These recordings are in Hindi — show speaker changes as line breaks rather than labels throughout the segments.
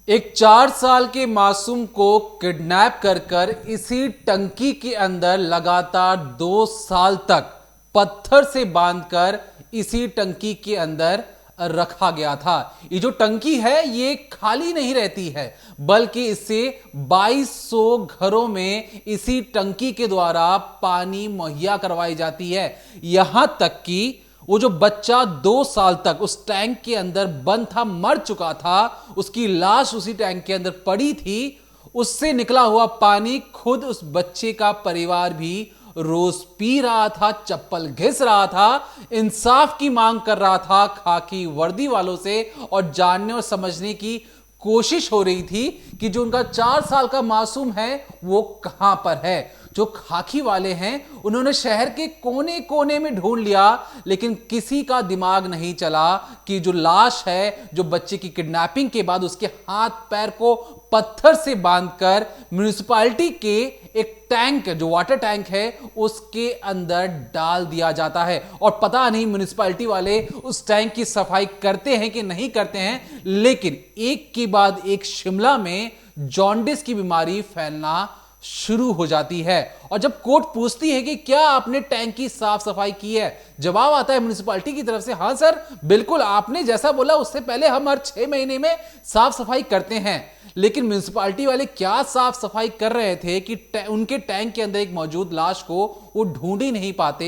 एक 4 साल के मासूम को किडनैप कर इसी टंकी के अंदर लगातार 2 साल तक पत्थर से बांधकर इसी टंकी के अंदर रखा गया था। ये जो टंकी है ये खाली नहीं रहती है, बल्कि इससे 2200 घरों में इसी टंकी के द्वारा पानी मुहैया करवाई जाती है। यहां तक कि वो जो बच्चा 2 साल तक उस टैंक के अंदर बंद था, मर चुका था, उसकी लाश उसी टैंक के अंदर पड़ी थी, उससे निकला हुआ पानी खुद उस बच्चे का परिवार भी रोज पी रहा था, चप्पल घिस रहा था, इंसाफ की मांग कर रहा था खाकी वर्दी वालों से, और जानने और समझने की कोशिश हो रही थी कि जो उनका 4 साल का मासूम है वो कहां पर है। जो खाकी वाले हैं उन्होंने शहर के कोने कोने में ढूंढ लिया, लेकिन किसी का दिमाग नहीं चला कि जो लाश है, जो बच्चे की किडनैपिंग के बाद उसके हाथ पैर को पत्थर से बांधकर म्युनिसिपैलिटी के एक टैंक, जो वाटर टैंक है, उसके अंदर डाल दिया जाता है। और पता नहीं म्युनिसिपैलिटी वाले उस टैंक की सफाई करते हैं कि नहीं करते हैं, लेकिन एक के बाद एक शिमला में जॉन्डिस की बीमारी फैलना शुरू हो जाती है। और जब कोर्ट पूछती है कि क्या आपने टैंक की साफ सफाई की है, जवाब आता है म्युनिसिपैलिटी की तरफ से, हां सर बिल्कुल, आपने जैसा बोला उससे पहले हम हर 6 महीने में साफ सफाई करते हैं। लेकिन म्युनिसिपैलिटी वाले क्या साफ सफाई कर रहे थे कि उनके टैंक के अंदर एक मौजूद लाश को वो ढूंढ ही नहीं पाते।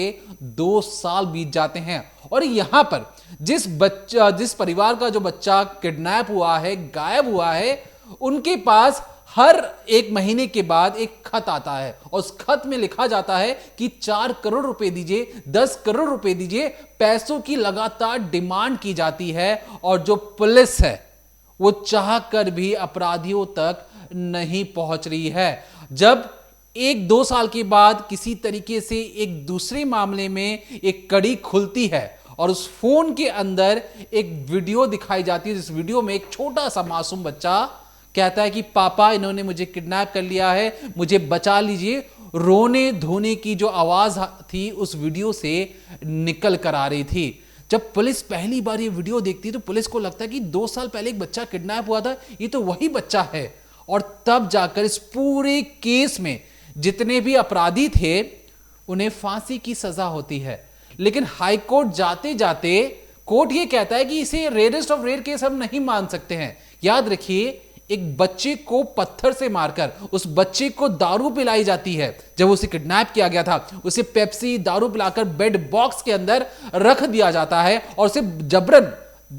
2 साल बीत जाते हैं और यहां पर जिस परिवार का जो बच्चा किडनैप हुआ है, गायब हुआ है, उनके पास हर 1 महीने के बाद एक खत आता है और उस खत में लिखा जाता है कि 4 करोड़ रुपए दीजिए, 10 करोड़ रुपए दीजिए। पैसों की लगातार डिमांड की जाती है और जो पुलिस है वो चाहकर भी अपराधियों तक नहीं पहुंच रही है। जब 1-2 साल के बाद किसी तरीके से एक दूसरे मामले में एक कड़ी खुलती है और उस फोन के अंदर एक वीडियो दिखाई जाती है, जिस वीडियो में एक छोटा सा मासूम बच्चा कहता है कि पापा इन्होंने मुझे किडनैप कर लिया है, मुझे बचा लीजिए। रोने धोने की जो आवाज थी उस वीडियो से निकल कर आ रही थी। जब पुलिस पहली बार ये वीडियो देखती है तो पुलिस को लगता है कि 2 साल पहले एक बच्चा किडनैप हुआ था, ये तो वही बच्चा है। और तब जाकर इस पूरे केस में जितने भी अपराधी थे उन्हें फांसी की सजा होती है। लेकिन हाईकोर्ट जाते जाते कोर्ट ये कहता है कि इसे रेयरेस्ट ऑफ रेयर केस हम नहीं मान सकते हैं। याद रखिए, एक बच्चे को पत्थर से मारकर उस बच्चे को दारू पिलाई जाती है। जब उसे किडनैप किया गया था उसे पेप्सी दारू पिलाकर बेड बॉक्स के अंदर रख दिया जाता है और उसे जबरन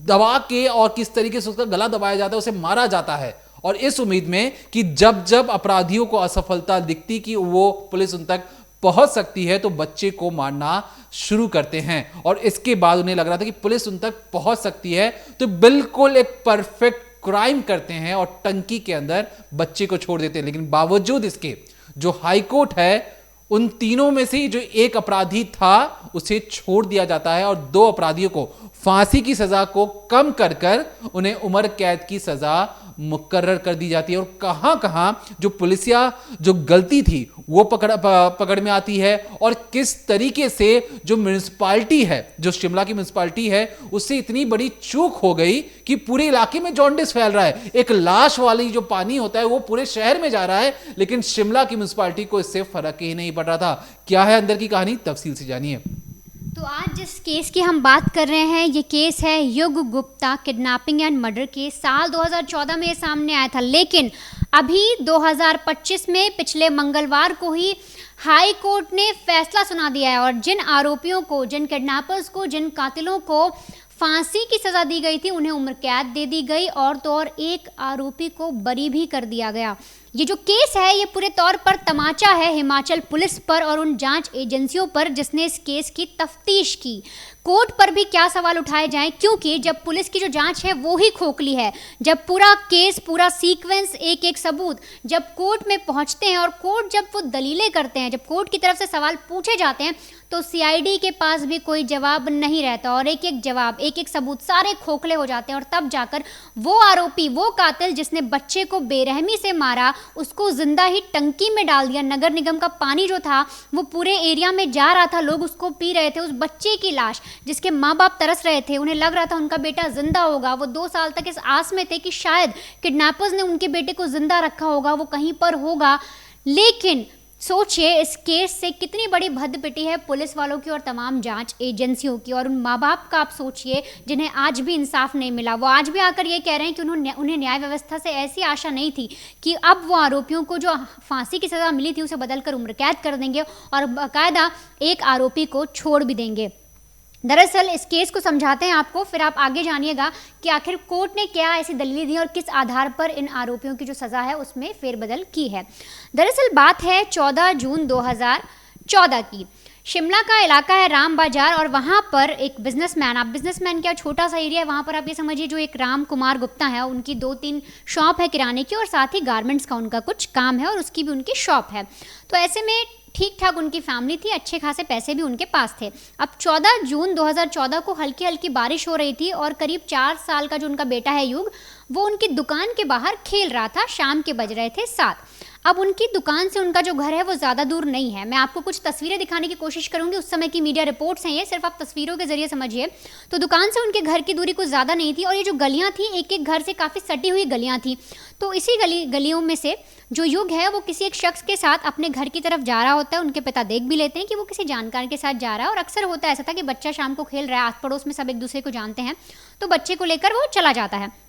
दबा के और किस तरीके से उसका गला दबाया जाता है, उसे मारा जाता है। और इस उम्मीद में कि जब जब अपराधियों को असफलता दिखती कि वो पुलिस उन तक पहुंच सकती है तो बच्चे को मारना शुरू करते हैं। और इसके बाद उन्हें लग रहा था कि पुलिस उन तक पहुंच सकती है तो बिल्कुल एक परफेक्ट क्राइम करते हैं और टंकी के अंदर बच्चे को छोड़ देते हैं। लेकिन बावजूद इसके जो हाईकोर्ट है उन तीनों में से जो एक अपराधी था उसे छोड़ दिया जाता है और 2 अपराधियों को फांसी की सजा को कम कर उन्हें उम्र कैद की सजा मुकर्रर कर दी जाती है। और कहां कहां जो पुलिसिया जो गलती थी वो पकड़ में आती है और किस तरीके से जो म्युनिसिपैलिटी है, जो शिमला की म्युनिसिपैलिटी है, उससे इतनी बड़ी चूक हो गई कि पूरे इलाके में जॉन्डिस फैल रहा है। एक लाश वाली जो पानी होता है वो पूरे शहर में जा रहा है, लेकिन शिमला की म्युनिसिपैलिटी को इससे फर्क ही नहीं पड़ रहा था। क्या है अंदर की कहानी, तफसील से जानिए।
तो आज जिस केस की हम बात कर रहे हैं ये केस है युग Gupta kidnapping and murder case. साल 2014 में ये सामने आया था, लेकिन अभी 2025 में पिछले मंगलवार को ही हाई कोर्ट ने फैसला सुना दिया है और जिन आरोपियों को, जिन किडनैपर्स को, जिन कातिलों को फांसी की सजा दी गई थी उन्हें उम्र कैद दे दी गई और तो और एक आरोपी को बरी भी कर दिया गया। ये जो केस है ये पूरे तौर पर तमाचा है हिमाचल पुलिस पर और उन जांच एजेंसियों पर जिसने इस केस की तफ्तीश की। कोर्ट पर भी क्या सवाल उठाए जाएं, क्योंकि जब पुलिस की जो जांच है वो ही खोखली है, जब पूरा केस, पूरा सीक्वेंस, एक एक सबूत जब कोर्ट में पहुंचते हैं और कोर्ट जब वो दलीलें करते हैं, जब कोर्ट की तरफ से सवाल पूछे जाते हैं तो सीआईडी के पास भी कोई जवाब नहीं रहता और एक एक जवाब, एक एक सबूत सारे खोखले हो जाते हैं। और तब जाकर वो आरोपी, वो कातिल जिसने बच्चे को बेरहमी से मारा, उसको जिंदा ही टंकी में डाल दिया। नगर निगम का पानी जो था वो पूरे एरिया में जा रहा था, लोग उसको पी रहे थे। उस बच्चे की लाश जिसके माँ बाप तरस रहे थे, उन्हें लग रहा था उनका बेटा जिंदा होगा, वो 2 साल तक इस आस में थे कि शायद किडनैपर्स ने उनके बेटे को जिंदा रखा होगा, वो कहीं पर होगा। लेकिन सोचिए इस केस से कितनी बड़ी भद्द पिटी है पुलिस वालों की और तमाम जांच एजेंसियों की, और उन माँ बाप का आप सोचिए जिन्हें आज भी इंसाफ नहीं मिला। वो आज भी आकर ये कह रहे हैं कि उन्हें न्याय व्यवस्था से ऐसी आशा नहीं थी कि अब वो आरोपियों को जो फांसी की सज़ा मिली थी उसे बदलकर उम्र कैद कर देंगे और बाकायदा एक आरोपी को छोड़ भी देंगे। दरअसल इस केस को समझाते हैं आपको, फिर आप आगे जानिएगा कि आखिर कोर्ट ने क्या ऐसी दलीलें दी और किस आधार पर इन आरोपियों की जो सज़ा है उसमें फेरबदल की है। दरअसल बात है 14 जून 2014 की। शिमला का इलाका है राम बाजार, और वहाँ पर एक बिजनेसमैन, आप बिजनेसमैन क्या छोटा सा एरिया है, वहाँ पर आप ये समझिए जो एक राम कुमार गुप्ता है उनकी 2-3 शॉप है किराने की, और साथ ही गारमेंट्स का उनका कुछ काम है और उसकी भी उनकी शॉप है। तो ऐसे में ठीक ठाक उनकी फैमिली थी, अच्छे खासे पैसे भी उनके पास थे। अब 14 जून 2014 को हल्की हल्की बारिश हो रही थी और करीब 4 साल का जो उनका बेटा है युग, वो उनकी दुकान के बाहर खेल रहा था। शाम के बज रहे थे 7। अब उनकी दुकान से उनका जो घर है वो ज़्यादा दूर नहीं है। मैं आपको कुछ तस्वीरें दिखाने की कोशिश करूंगी, उस समय की मीडिया रिपोर्ट्स हैं ये, सिर्फ आप तस्वीरों के जरिए समझिए। तो दुकान से उनके घर की दूरी कुछ ज़्यादा नहीं थी, और ये जो गलियां थी एक एक घर से काफ़ी सटी हुई गलियां थी। तो इसी गलियों में से जो युग है वो किसी एक शख्स के साथ अपने घर की तरफ जा रहा होता है। उनके पिता देख भी लेते हैं कि वो किसी जानकार के साथ जा रहा है, और अक्सर होता ऐसा था कि बच्चा शाम को खेल रहा है, आस पड़ोस में सब एक दूसरे को जानते हैं, तो बच्चे को लेकर वो चला जाता है।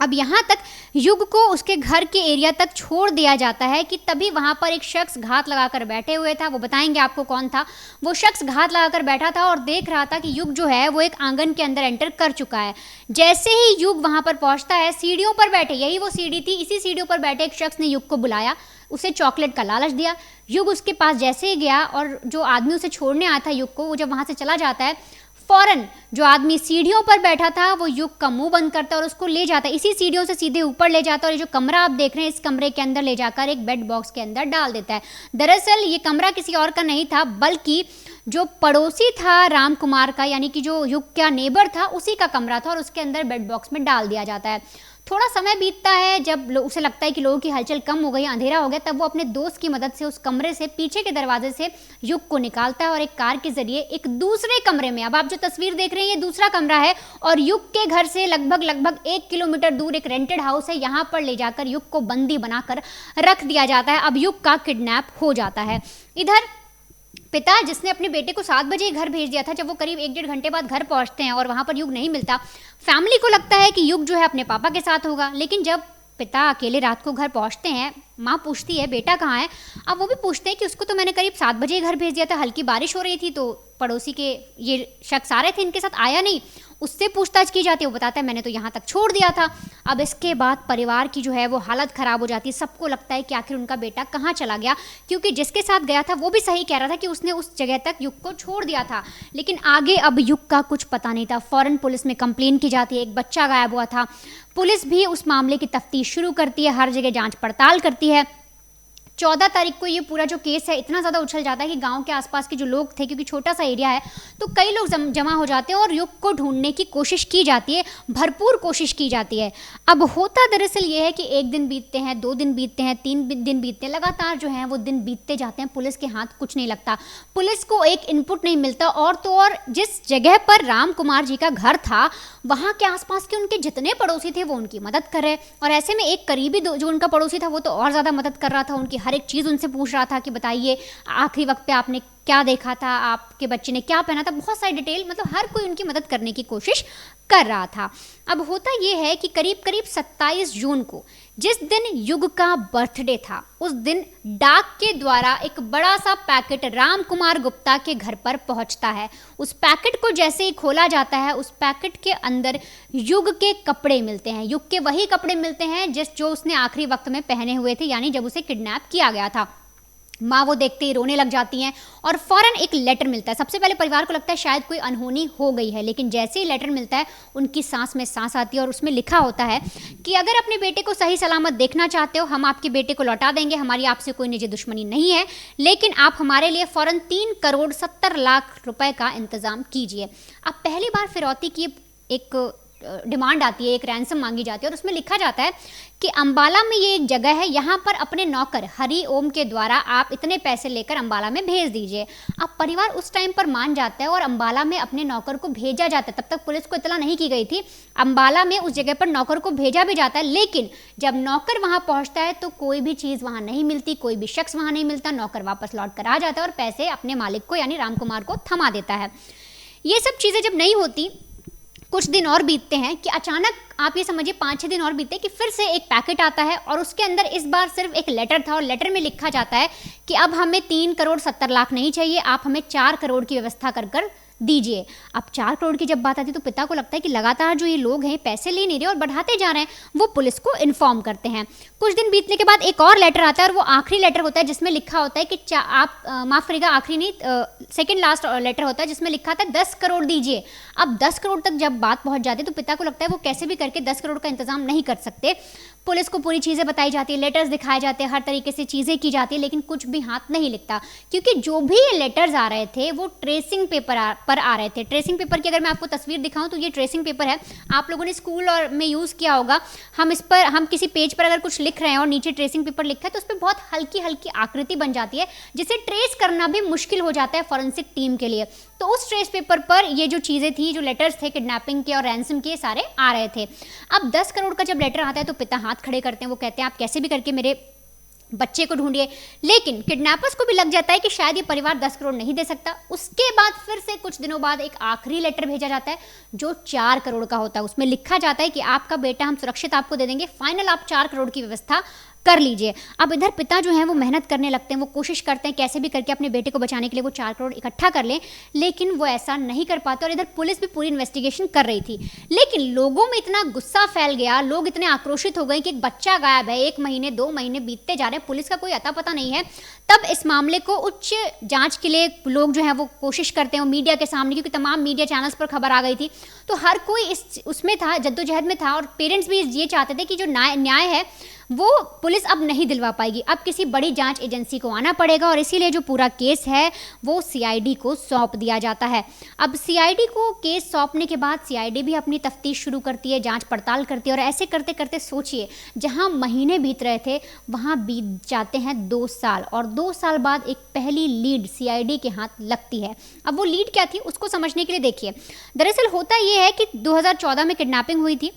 अब यहाँ तक युग को उसके घर के एरिया तक छोड़ दिया जाता है कि तभी वहाँ पर एक शख्स घात लगाकर बैठे हुए था। वो बताएंगे आपको कौन था। वो शख्स घात लगाकर बैठा था और देख रहा था कि युग जो है वो एक आंगन के अंदर एंटर कर चुका है। जैसे ही युग वहाँ पर पहुँचता है, सीढ़ियों पर बैठे, यही वो सीढ़ी थी, इसी सीढ़ियों पर बैठे एक शख्स ने युग को बुलाया, उसे चॉकलेट का लालच दिया। युग उसके पास जैसे ही गया, और जो आदमी उसे छोड़ने आया था युग को, वो जब वहाँ से चला जाता है, फौरन जो आदमी सीढ़ियों पर बैठा था वो युग का मुंह बंद करता है और उसको ले जाता है, इसी सीढ़ियों से सीधे ऊपर ले जाता है, और ये जो कमरा आप देख रहे हैं इस कमरे के अंदर ले जाकर एक बेड बॉक्स के अंदर डाल देता है। दरअसल ये कमरा किसी और का नहीं था, बल्कि जो पड़ोसी था राम कुमार का, यानी कि जो युग का नेबर था, उसी का कमरा था, और उसके अंदर बेड बॉक्स में डाल दिया जाता है। थोड़ा समय बीतता है, जब उसे लगता है कि लोगों की हलचल कम हो गई, अंधेरा हो गया, तब वो अपने दोस्त की मदद से उस कमरे से पीछे के दरवाजे से युग को निकालता है और एक कार के जरिए एक दूसरे कमरे में, अब आप जो तस्वीर देख रहे हैं ये दूसरा कमरा है, और युग के घर से लगभग 1 किलोमीटर दूर एक रेंटेड हाउस है, यहाँ पर ले जाकर युग को बंदी बनाकर रख दिया जाता है। अब युग का किडनैप हो जाता है। इधर पिता जिसने अपने बेटे को 7 बजे घर भेज दिया था, जब वो करीब 1-1.5 घंटे बाद घर पहुंचते हैं और वहां पर युग नहीं मिलता, फैमिली को लगता है कि युग जो है अपने पापा के साथ होगा। लेकिन जब पिता अकेले रात को घर पहुंचते हैं, माँ पूछती है बेटा कहाँ है। अब वो भी पूछते हैं कि उसको तो मैंने करीब 7 बजे घर भेज दिया था, हल्की बारिश हो रही थी तो पड़ोसी के ये शख्स आ रहे थे, इनके साथ आया नहीं। उससे पूछताछ की जाती है, वो बताता है मैंने तो यहाँ तक छोड़ दिया था। अब इसके बाद परिवार की जो है वो हालत ख़राब हो जाती है। सबको लगता है कि आखिर उनका बेटा कहाँ चला गया, क्योंकि जिसके साथ गया था वो भी सही कह रहा था कि उसने उस जगह तक युग को छोड़ दिया था, लेकिन आगे अब युग का कुछ पता नहीं था। फ़ौरन पुलिस में कंप्लेन की जाती है, एक बच्चा गायब हुआ था। पुलिस भी उस मामले की तफ्तीश शुरू करती है, हर जगह जाँच पड़ताल करती है। 14 तारीख को ये पूरा जो केस है इतना ज़्यादा उछल जाता है कि गांव के आसपास के जो लोग थे, क्योंकि छोटा सा एरिया है, तो कई लोग जमा हो जाते हैं और युग को ढूंढने की कोशिश की जाती है, भरपूर कोशिश की जाती है। अब होता दरअसल ये है कि 1 दिन बीतते हैं, 2 दिन बीतते हैं, 3 दिन बीतते हैं, लगातार जो है वो दिन बीतते जाते हैं, पुलिस के हाथ कुछ नहीं लगता, पुलिस को एक इनपुट नहीं मिलता। और तो और जिस जगह पर राम कुमार जी का घर था, वहाँ के आसपास के उनके जितने पड़ोसी थे वो उनकी मदद कर रहे, और ऐसे में एक करीबी जो उनका पड़ोसी था वो तो और ज़्यादा मदद कर रहा था, उनकी हर एक चीज़ उनसे पूछ रहा था कि बताइए आखिरी वक्त पे आपने क्या देखा था, आपके बच्चे ने क्या पहना था, बहुत सारी डिटेल, मतलब हर कोई उनकी मदद करने की कोशिश कर रहा था। अब होता ये है कि करीब 27 जून को, जिस दिन युग का बर्थडे था, उस दिन डाक के द्वारा एक बड़ा सा पैकेट राम कुमार गुप्ता के घर पर पहुंचता है। उस पैकेट को जैसे ही खोला जाता है, उस पैकेट के अंदर युग के कपड़े मिलते हैं, युग के वही कपड़े मिलते हैं जो उसने आखिरी वक्त में पहने हुए थे, यानी जब उसे किडनैप किया गया था। माँ वो देखते ही रोने लग जाती हैं और फौरन एक लेटर मिलता है। सबसे पहले परिवार को लगता है शायद कोई अनहोनी हो गई है, लेकिन जैसे ही लेटर मिलता है उनकी सांस में सांस आती है, और उसमें लिखा होता है कि अगर अपने बेटे को सही सलामत देखना चाहते हो, हम आपके बेटे को लौटा देंगे, हमारी आपसे कोई निजी दुश्मनी नहीं है, लेकिन आप हमारे लिए फौरन 3 करोड़ 70 लाख रुपए का इंतजाम कीजिए। अब पहली बार फिरौती की एक डिमांड आती है, एक रैंसम मांगी जाती है, और उसमें लिखा जाता है कि अंबाला में ये एक जगह है, यहाँ पर अपने नौकर हरि ओम के द्वारा आप इतने पैसे लेकर अंबाला में भेज दीजिए। अब परिवार उस टाइम पर मान जाता है और अंबाला में अपने नौकर को भेजा जाता है। तब तक पुलिस को इतला नहीं की गई थी। अंबाला में उस जगह पर नौकर को भेजा भी जाता है, लेकिन जब नौकर वहां पहुंचता है तो कोई भी चीज़ वहां नहीं मिलती, कोई भी शख्स वहां नहीं मिलता। नौकर वापस लौट कर आ जाता है और पैसे अपने मालिक को यानी रामकुमार को थमा देता है। ये सब चीज़ें जब नहीं होती, कुछ दिन और बीतते हैं कि अचानक आप ये समझिए 5-6 दिन और बीतते कि फिर से एक पैकेट आता है और उसके अंदर इस बार सिर्फ एक लेटर था और लेटर में लिखा जाता है कि अब हमें 3 करोड़ 70 लाख नहीं चाहिए, आप हमें 4 करोड़ की व्यवस्था कर कर दीजिए। अब 4 करोड़ की जब बात आती है तो पिता को लगता है कि लगातार जो ये लोग हैं पैसे ले नहीं रहे और बढ़ाते जा रहे हैं। वो पुलिस को इन्फॉर्म करते हैं। कुछ दिन बीतने के बाद एक और लेटर आता है और वो आखिरी लेटर होता है जिसमें लिखा होता है कि आप माफ़ करिएगा, आखिरी नहीं, सेकंड लास्ट लेटर होता है जिसमें लिखा था 10 करोड़ दीजिए। अब 10 करोड़ तक जब बात पहुंच जाती है तो पिता को लगता है वो कैसे भी करके 10 करोड़ का इंतजाम नहीं कर सकते। पुलिस को पूरी चीज़ें बताई जाती है, लेटर्स दिखाए जाते हैं, हर तरीके से चीज़ें की जाती है, लेकिन कुछ भी हाथ नहीं लिखता क्योंकि जो भी ये लेटर्स आ रहे थे वो ट्रेसिंग पेपर पर आ रहे थे। ट्रेसिंग पेपर की अगर मैं आपको तस्वीर दिखाऊं तो ये ट्रेसिंग पेपर है, आप लोगों ने स्कूल और में यूज़ किया होगा। हम किसी पेज पर अगर कुछ लिख रहे हैं और नीचे ट्रेसिंग पेपर लिखा है तो उस पर बहुत हल्की हल्की आकृति बन जाती है जिसे ट्रेस करना भी मुश्किल हो जाता है फॉरेंसिक टीम के लिए। तो उस ट्रेस पेपर पर ये जो चीज़ें थी, जो लेटर्स थे किडनैपिंग के और रैंसम के, सारे आ रहे थे। अब 10 करोड़ का जब लेटर आता है तो पिता हाथ खड़े करते हैं। वो कहते हैं आप कैसे भी करके मेरे बच्चे को ढूंढिए, लेकिन किडनैपर्स को भी लग जाता है कि शायद ये परिवार 10 करोड़ नहीं दे सकता। उसके बाद फिर से कुछ दिनों बाद एक आखिरी लेटर भेजा जाता है जो 4 करोड़ का होता है। उसमें लिखा जाता है कि आपका बेटा हम सुरक्षित आपको दे देंगे, फाइनल आप 4 करोड़ की व्यवस्था कर लीजिए। अब इधर पिता जो हैं वो मेहनत करने लगते हैं, वो कोशिश करते हैं कैसे भी करके अपने बेटे को बचाने के लिए वो 4 करोड़ इकट्ठा कर लें, लेकिन वो ऐसा नहीं कर पाते। और इधर पुलिस भी पूरी इन्वेस्टिगेशन कर रही थी, लेकिन लोगों में इतना गुस्सा फैल गया, लोग इतने आक्रोशित हो गए कि एक बच्चा गायब है, 1 महीने 2 महीने बीतते जा रहे हैं, पुलिस का कोई अता पता नहीं है। तब इस मामले को उच्च जांच के लिए लोग जो है वो कोशिश करते हैं, वो मीडिया के सामने, क्योंकि तमाम मीडिया चैनल्स पर खबर आ गई थी, तो हर कोई उसमें था, जद्दोजहद में था। और पेरेंट्स भी ये चाहते थे कि जो न्याय है वो पुलिस अब नहीं दिलवा पाएगी, अब किसी बड़ी जांच एजेंसी को आना पड़ेगा। और इसीलिए जो पूरा केस है वो सीआईडी को सौंप दिया जाता है। अब सीआईडी को केस सौंपने के बाद सीआईडी भी अपनी तफ्तीश शुरू करती है, जांच पड़ताल करती है, और ऐसे करते करते सोचिए जहां महीने बीत रहे थे वहां बीत जाते हैं 2 साल, और 2 साल बाद एक पहली लीड सीआईडी के हाथ लगती है। अब वो लीड क्या थी उसको समझने के लिए देखिए, दरअसल होता ये है कि 2014 में किडनैपिंग हुई थी,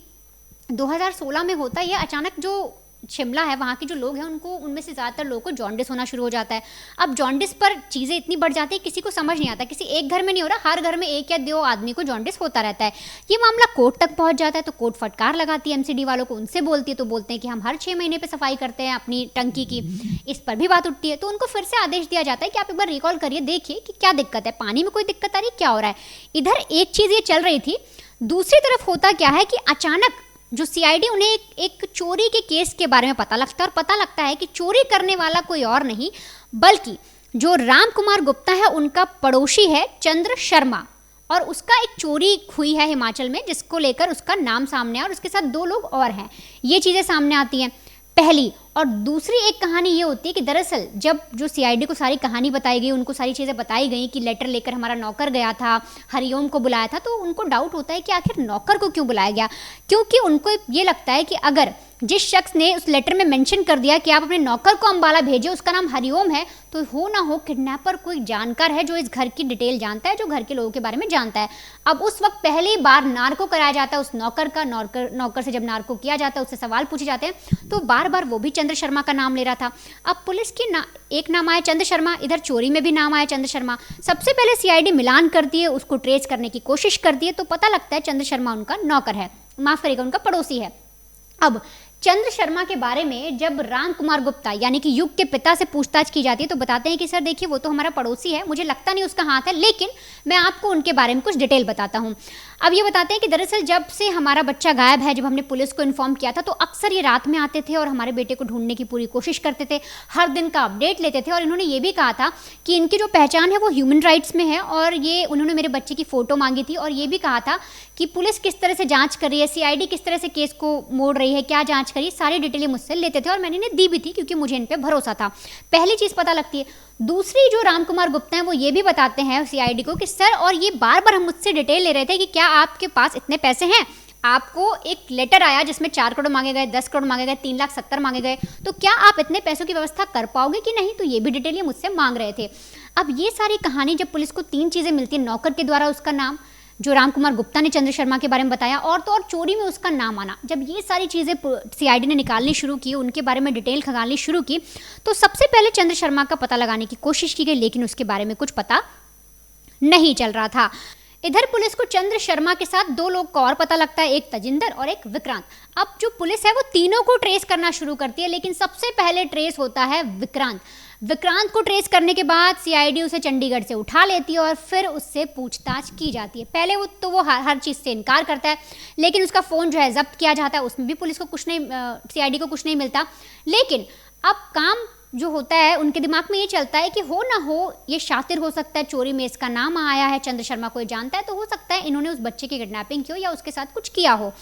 2016 में होता ये अचानक जो शिमला है वहाँ के जो लोग हैं उनमें से ज़्यादातर लोगों को जॉन्डिस होना शुरू हो जाता है। अब जॉन्डिस पर चीज़ें इतनी बढ़ जाती है किसी को समझ नहीं आता, किसी एक घर में नहीं हो रहा, हर घर में 1 या 2 आदमी को जॉन्डिस होता रहता है। ये मामला कोर्ट तक पहुँच जाता है तो कोर्ट फटकार लगाती है एमसीडी वालों को, उनसे बोलती है तो बोलते हैं कि हम हर 6 महीने पर सफाई करते हैं अपनी टंकी की। इस पर भी बात उठती है तो उनको फिर से आदेश दिया जाता है कि आप एक बार रिकॉल करिए, देखिए कि क्या दिक्कत है, पानी में कोई दिक्कत आ रही है, क्या हो रहा है। इधर एक चीज़ ये चल रही थी, दूसरी तरफ होता क्या है कि अचानक जो सीआईडी उन्हें एक चोरी के केस के बारे में पता लगता है, और पता लगता है कि चोरी करने वाला कोई और नहीं बल्कि जो रामकुमार गुप्ता है उनका पड़ोसी है चंद्र शर्मा, और उसका एक चोरी हुई है हिमाचल में जिसको लेकर उसका नाम सामने आया और उसके साथ 2 लोग और हैं। ये चीज़ें सामने आती हैं पहली। और दूसरी एक कहानी ये होती है कि दरअसल जब जो सीआईडी को सारी कहानी बताई गई, उनको सारी चीज़ें बताई गई कि लेटर लेकर हमारा नौकर गया था, हरिओम को बुलाया था, तो उनको डाउट होता है कि आखिर नौकर को क्यों बुलाया गया, क्योंकि उनको ये लगता है कि अगर जिस शख्स ने उस लेटर में मेंशन कर दिया कि आप अपने नौकर को अंबाला भेजिए, उसका नाम हरिओम है, तो हो ना हो किडनैपर कोई जानकार है जो इस घर की डिटेल जानता है, जो घर के लोगों के बारे में जानता है। अब उस वक्त पहली बार नार्को कराया जाता है उस नौकर का, नौकर से जब नार्को किया जाता है उससे सवाल पूछे जाते हैं तो बार बार वो भी चंद्र शर्मा का नाम ले रहा था। अब पुलिस की एक नाम आया चंद्र शर्मा, इधर चोरी में भी नाम आया चंद्र शर्मा। सबसे पहले सीआईडी मिलान करती है, उसको ट्रेस करने की कोशिश करती है तो पता लगता है चंद्र शर्मा उनका नौकर है, माफ करिएगा उनका पड़ोसी है। अब चंद्र शर्मा के बारे में जब रामकुमार गुप्ता यानी कि युग के पिता से पूछताछ की जाती है तो बताते हैं कि सर देखिए वो तो हमारा पड़ोसी है, मुझे लगता नहीं उसका हाथ है, लेकिन मैं आपको उनके बारे में कुछ डिटेल बताता हूँ। अब ये बताते हैं कि दरअसल जब से हमारा बच्चा गायब है, जब हमने पुलिस को इन्फॉर्म किया था तो अक्सर ये रात में आते थे और हमारे बेटे को ढूंढने की पूरी कोशिश करते थे, हर दिन का अपडेट लेते थे, और इन्होंने ये भी कहा था कि इनकी जो पहचान है वो ह्यूमन राइट्स में है, और ये उन्होंने मेरे बच्चे की फ़ोटो मांगी थी और ये भी कहा था कि पुलिस किस तरह से जांच कर रही है, सीआईडी किस तरह से केस को मोड़ रही है, क्या जांच करी, सारी डिटेलें मुझसे लेते थे और मैंने इन्हें दी भी थी क्योंकि मुझे इन पर भरोसा था। पहली चीज़ पता लगती है। दूसरी जो रामकुमार गुप्ता हैं वो ये भी बताते हैं सीआईडी को कि सर, और ये बार बार हम मुझसे डिटेल ले रहे थे कि क्या आपके पास इतने पैसे हैं, आपको एक लेटर आया जिसमें 4 करोड़ मांगे गए, 10 करोड़ मांगे गए, 3,70,000 मांगे गए, तो क्या आप इतने पैसों की व्यवस्था कर पाओगे कि नहीं? तो ये भी डिटेल ये मुझसे मांग रहे थे। अब ये सारी कहानी जब पुलिस को 3 चीज़ें मिलती हैं, नौकर के द्वारा उसका नाम, जो राम कुमार गुप्ता ने चंद्र शर्मा के बारे में बताया, और तो और चोरी में उसका नाम आना, जब ये सारी चीज़ें सीआईडी ने निकालनी शुरू की, उनके बारे में डिटेल खंगालनी शुरू की, तो सबसे पहले चंद्र शर्मा का पता लगाने की कोशिश की गई, लेकिन उसके बारे में कुछ पता नहीं चल रहा था। इधर पुलिस को चंद्र शर्मा के साथ 2 लोग का और पता लगता है, एक तजिंदर और एक विक्रांत। अब जो पुलिस है वो तीनों को ट्रेस करना शुरू करती है, लेकिन सबसे पहले ट्रेस होता है विक्रांत। विक्रांत को ट्रेस करने के बाद सीआईडी उसे चंडीगढ़ से उठा लेती है और फिर उससे पूछताछ की जाती है। पहले वो हर चीज़ से इनकार करता है, लेकिन उसका फ़ोन जो है जब्त किया जाता है, उसमें भी पुलिस को कुछ नहीं, सीआईडी को कुछ नहीं मिलता। लेकिन अब काम जो होता है उनके दिमाग में ये चलता है कि हो ना हो ये शातिर हो सकता है, चोरी में इसका नाम आया है, चंद्र शर्मा को ये जानता है, तो हो सकता है इन्होंने उस बच्चे की किडनैपिंग की हो या उसके साथ कुछ किया हो।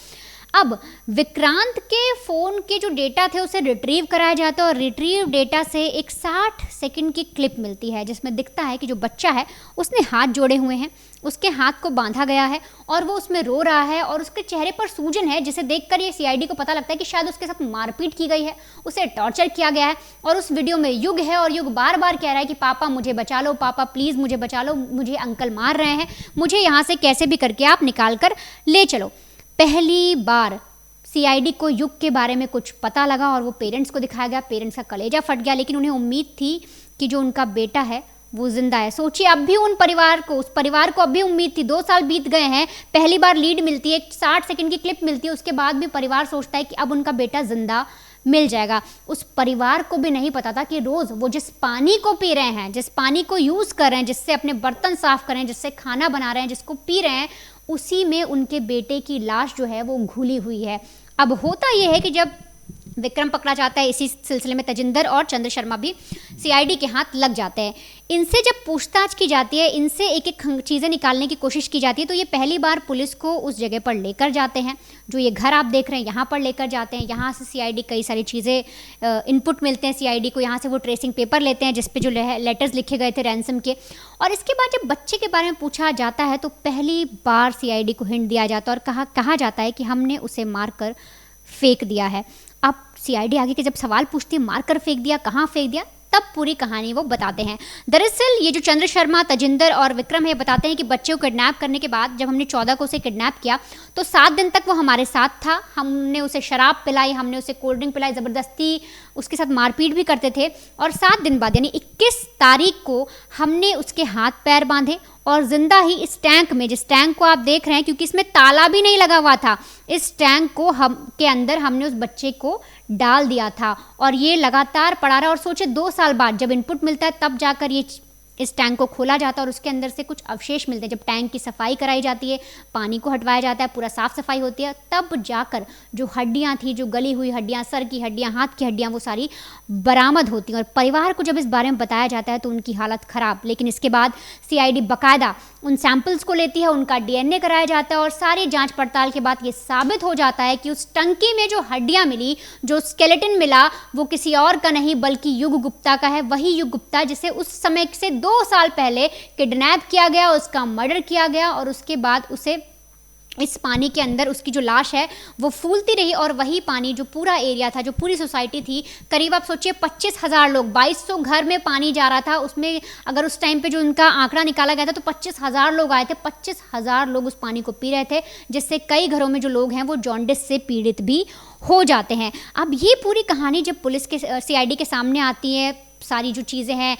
अब विक्रांत के फ़ोन के जो डेटा थे उसे रिट्रीव कराया जाता है और रिट्रीव डेटा से एक 60 सेकंड की क्लिप मिलती है, जिसमें दिखता है कि जो बच्चा है उसने हाथ जोड़े हुए हैं, उसके हाथ को बांधा गया है और वो उसमें रो रहा है और उसके चेहरे पर सूजन है, जिसे देखकर ये सीआईडी को पता लगता है कि शायद उसके साथ मारपीट की गई है, उसे टॉर्चर किया गया है। और उस वीडियो में युग है और युग बार बार कह रहा है कि पापा मुझे बचा लो, पापा प्लीज़ मुझे बचा लो, मुझे अंकल मार रहे हैं, मुझे यहाँ से कैसे भी करके आप निकाल कर ले चलो। पहली बार सीआईडी को युग के बारे में कुछ पता लगा और वो पेरेंट्स को दिखाया गया। पेरेंट्स का कलेजा फट गया, लेकिन उन्हें उम्मीद थी कि जो उनका बेटा है वो जिंदा है। सोचिए, अब भी उस परिवार को अब भी उम्मीद थी। 2 साल बीत गए हैं, पहली बार लीड मिलती है, 60 सेकंड की क्लिप मिलती है, उसके बाद भी परिवार सोचता है कि अब उनका बेटा जिंदा मिल जाएगा। उस परिवार को भी नहीं पता था कि रोज़ वो जिस पानी को पी रहे हैं, जिस पानी को यूज़ कर रहे हैं, जिससे अपने बर्तन साफ कर रहे हैं, जिससे खाना बना रहे हैं, जिसको पी रहे हैं, उसी में उनके बेटे की लाश जो है वो घुली हुई है। अब होता यह है कि जब विक्रम पकड़ा जाता है, इसी सिलसिले में तजिंदर और चंद्र शर्मा भी सीआईडी के हाथ लग जाते हैं। इनसे जब पूछताछ की जाती है, इनसे एक एक चीज़ें निकालने की कोशिश की जाती है, तो ये पहली बार पुलिस को उस जगह पर लेकर जाते हैं, जो ये घर आप देख रहे हैं यहाँ पर लेकर जाते हैं। यहाँ से सीआईडी कई सारी चीज़ें इनपुट मिलते हैं सीआईडी को, यहाँ से वो ट्रेसिंग पेपर लेते हैं जिसपे जो लेटर्स लिखे गए थे रैंसम के। और इसके बाद जब बच्चे के बारे में पूछा जाता है तो पहली बार सीआईडी को हिंट दिया जाता है और कहा जाता है कि हमने उसे मारकर फेंक दिया है। अब सीआईडी आगे के जब सवाल पूछती है, मारकर फेंक दिया, कहाँ फेंक दिया, तब पूरी कहानी वो बताते हैं। दरअसल ये जो चंद्र शर्मा, तजिंदर और विक्रम है, बताते हैं कि बच्चे को किडनैप करने के बाद जब हमने 14 को उसे किडनैप किया तो 7 दिन तक वो हमारे साथ था। हमने उसे शराब पिलाई, हमने उसे कोल्ड ड्रिंक पिलाई, ज़बरदस्ती उसके साथ मारपीट भी करते थे। और 7 दिन बाद यानी 21 तारीख को हमने उसके हाथ पैर बांधे और ज़िंदा ही इस टैंक में, जिस टैंक को आप देख रहे हैं, क्योंकि इसमें ताला भी नहीं लगा हुआ था, इस टैंक को के अंदर हमने उस बच्चे को डाल दिया था और ये लगातार पड़ा रहा। और सोचे 2 साल बाद जब इनपुट मिलता है तब जाकर ये इस टैंक को खोला जाता है और उसके अंदर से कुछ अवशेष मिलते हैं। जब टैंक की सफाई कराई जाती है, पानी को हटवाया जाता है, पूरा साफ सफाई होती है, तब जाकर जो हड्डियां थी, जो गली हुई हड्डियां, सर की हड्डियां, हाथ की हड्डियां, वो सारी बरामद होती हैं। और परिवार को जब इस बारे में बताया जाता है तो उनकी हालत ख़राब। लेकिन इसके बाद सीआईडी बाकायदा उन सैंपल्स को लेती है, उनका डीएनए कराया जाता है और सारी जांच पड़ताल के बाद ये साबित हो जाता है कि उस टंकी में जो हड्डियां मिली, जो स्केलेटन मिला, वो किसी और का नहीं बल्कि युग गुप्ता का है। वही युग गुप्ता जिसे उस समय से 2 साल पहले किडनैप किया गया, उसका मर्डर किया गया और उसके बाद उसे इस पानी के अंदर उसकी जो लाश है वो फूलती रही। और वही पानी जो पूरा एरिया था, जो पूरी सोसाइटी थी, करीब आप सोचिए 25,000 लोग, 2200 घर में पानी जा रहा था। उसमें अगर उस टाइम पे जो उनका आंकड़ा निकाला गया था तो 25,000 लोग आए थे। 25,000 लोग उस पानी को पी रहे थे, जिससे कई घरों में जो लोग हैं वो जॉन्डिस से पीड़ित भी हो जाते हैं। अब ये पूरी कहानी जब पुलिस के सीआईडी के सामने आती है, सारी जो चीज़ें हैं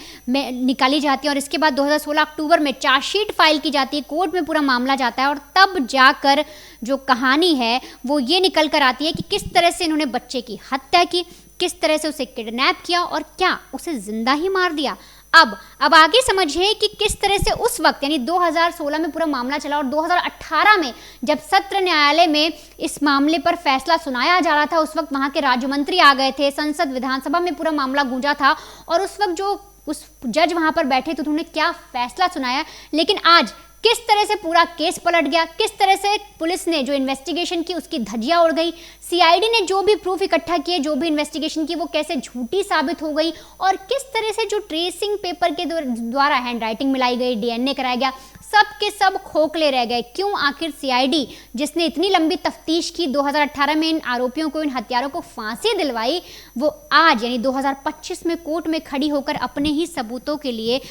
निकाली जाती हैं और इसके बाद 2016 अक्टूबर में चार्जशीट फाइल की जाती है, कोर्ट में पूरा मामला जाता है और तब जाकर जो कहानी है वो ये निकल कर आती है कि किस तरह से इन्होंने बच्चे की हत्या की, किस तरह से उसे किडनैप किया और क्या उसे जिंदा ही मार दिया। अब आगे समझिए कि किस तरह से उस वक्त यानी 2016 में पूरा मामला चला और 2018 में जब सत्र न्यायालय में इस मामले पर फैसला सुनाया जा रहा था, उस वक्त वहां के राज्य मंत्री आ गए थे, संसद विधानसभा में पूरा मामला गूंजा था और उस वक्त जो उस जज वहां पर बैठे थे उन्होंने क्या फैसला सुनाया। लेकिन आज किस तरह से पूरा केस पलट गया, किस तरह से पुलिस ने जो इन्वेस्टिगेशन की उसकी धज्जियां उड़ गई, सीआईडी ने जो भी प्रूफ इकट्ठा किए, जो भी इन्वेस्टिगेशन की, वो कैसे झूठी साबित हो गई और किस तरह से जो ट्रेसिंग पेपर के द्वारा हैंडराइटिंग मिलाई गई, डीएनए कराया गया, सब के सब खोखले रह गए। क्यों? आखिर सीआईडी जिसने इतनी लंबी तफ्तीश की, 2018 में इन आरोपियों को, इन हत्यारों को फांसी दिलवाई, वो आज यानी 2025 में कोर्ट में खड़ी होकर अपने ही सबूतों के लिए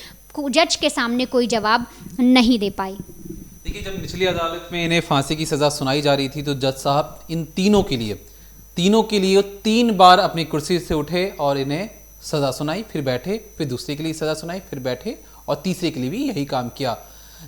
जज के सामने कोई जवाब नहीं दे पाई।
देखिए, जब निचली अदालत में इन्हें फांसी की सज़ा सुनाई जा रही थी तो जज साहब इन तीनों के लिए 3 बार अपनी कुर्सी से उठे और इन्हें सज़ा सुनाई, फिर बैठे, फिर दूसरे के लिए सज़ा सुनाई, फिर बैठे और तीसरे के लिए भी यही काम किया।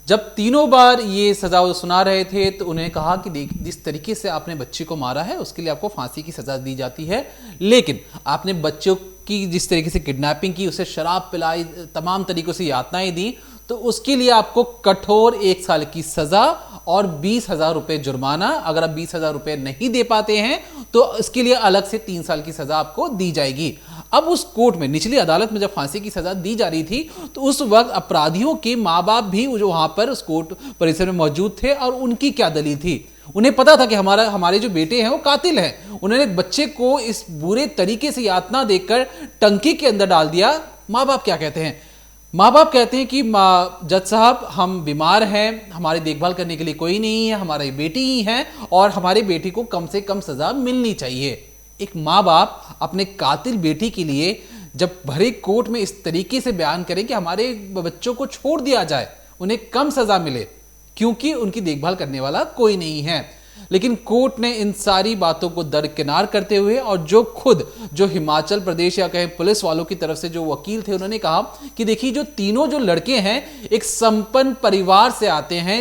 जब तीनों बार ये सज़ा सुना रहे थे तो उन्हें कहा कि देख, जिस तरीके से आपने बच्चे को मारा है उसके लिए आपको फांसी की सज़ा दी जाती है, लेकिन आपने बच्चों की जिस तरीके से किडनैपिंग की, उसे शराब पिलाई, तमाम तरीकों से यातनाएं दी, तो उसके लिए आपको कठोर 1 साल की सज़ा और 20,000 रुपये जुर्माना। अगर आप 20,000 रुपये नहीं दे पाते हैं तो इसके लिए अलग से 3 साल की सज़ा आपको दी जाएगी। अब उस कोर्ट में, निचली अदालत में जब फांसी की सज़ा दी जा रही थी तो उस वक्त अपराधियों के माँ बाप भी जो वहाँ पर उस कोर्ट परिसर में मौजूद थे, और उनकी क्या दलील थी? उन्हें पता था कि हमारे जो बेटे हैं वो कातिल हैं। उन्होंने बच्चे को इस बुरे तरीके से यातना देकर टंकी के अंदर डाल दिया। माँ बाप क्या कहते हैं? माँ बाप कहते हैं कि जज साहब, हम बीमार हैं, हमारी देखभाल करने के लिए कोई नहीं है, हमारी बेटी ही है और हमारे बेटी को कम से कम सज़ा मिलनी चाहिए। एक माँ बाप अपने कातिल बेटी के लिए जब भरे कोर्ट में इस तरीके से बयान करें कि हमारे बच्चों को छोड़ दिया जाए, उन्हें कम सज़ा मिले क्योंकि उनकी देखभाल करने वाला कोई नहीं है, लेकिन कोर्ट ने इन सारी बातों को दरकिनार करते हुए, और जो हिमाचल प्रदेश या कहें पुलिस वालों की तरफ से जो वकील थे, उन्होंने कहा कि देखिए, जो तीनों जो लड़के हैं एक संपन्न परिवार से आते हैं।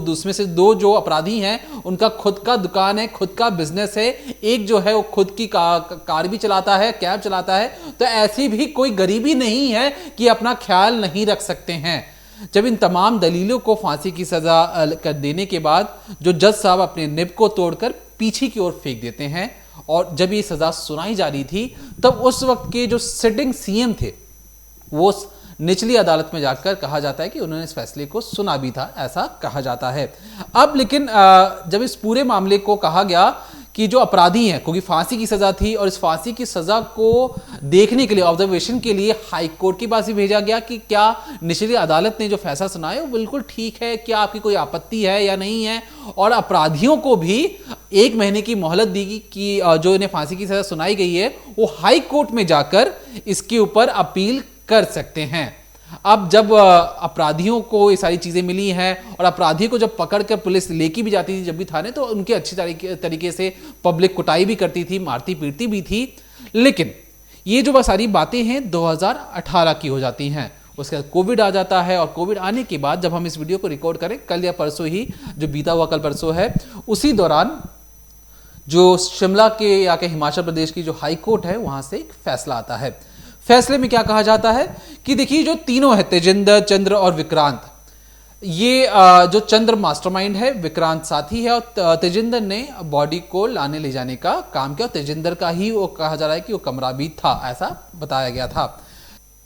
उसमें से 2 जो अपराधी हैं उनका खुद का दुकान है, खुद का बिजनेस है, एक जो है वो खुद की कार भी चलाता है, कैब चलाता है। तो ऐसी भी कोई गरीबी नहीं है कि अपना ख्याल नहीं रख सकते हैं। जब इन तमाम दलीलों को फांसी की सजा कर देने के बाद जो जज साहब अपने निब को तोड़कर पीछे की ओर फेंक देते हैं, और जब ये सजा सुनाई जा रही थी तब उस वक्त के जो सिटिंग सीएम थे वो निचली अदालत में जाकर कहा जाता है कि उन्होंने इस फैसले को सुना भी था, ऐसा कहा जाता है। अब लेकिन जब इस पूरे मामले को कहा गया कि जो अपराधी हैं, क्योंकि फांसी की सजा थी और इस फांसी की सजा को देखने के लिए, ऑब्जर्वेशन के लिए हाई कोर्ट के पास भी भेजा गया कि क्या निचली अदालत ने जो फैसला सुनाया वो बिल्कुल ठीक है, क्या आपकी कोई आपत्ति है या नहीं है। और अपराधियों को भी 1 महीने की मोहलत दी कि जो इन्हें फांसी की सजा सुनाई गई है वो हाई कोर्ट में जाकर इसके ऊपर अपील कर सकते हैं। अब जब अपराधियों को ये सारी चीज़ें मिली हैं और अपराधी को जब पकड़कर पुलिस लेके भी जाती थी जब भी थाने, तो उनके अच्छी तरीके से पब्लिक कुटाई भी करती थी, मारती पीटती भी थी। लेकिन ये जो सारी बातें हैं 2018 की हो जाती हैं। उसके बाद कोविड आ जाता है, और कोविड आने के बाद जब हम इस वीडियो को रिकॉर्ड करें, कल या परसों ही जो बीता हुआ कल परसों है, उसी दौरान जो शिमला के या के हिमाचल प्रदेश की जो हाई कोर्ट है वहां से एक फैसला आता है। फैसले में क्या कहा जाता है कि देखिए, जो तीनों है, तेजिंदर, चंद्र और विक्रांत, ये जो चंद्र मास्टरमाइंड है, विक्रांत साथी है, और तेजिंदर ने बॉडी को लाने ले जाने का काम किया। तेजिंदर का ही वो कहा जा रहा है कि वो कमरा भी था, ऐसा बताया गया था।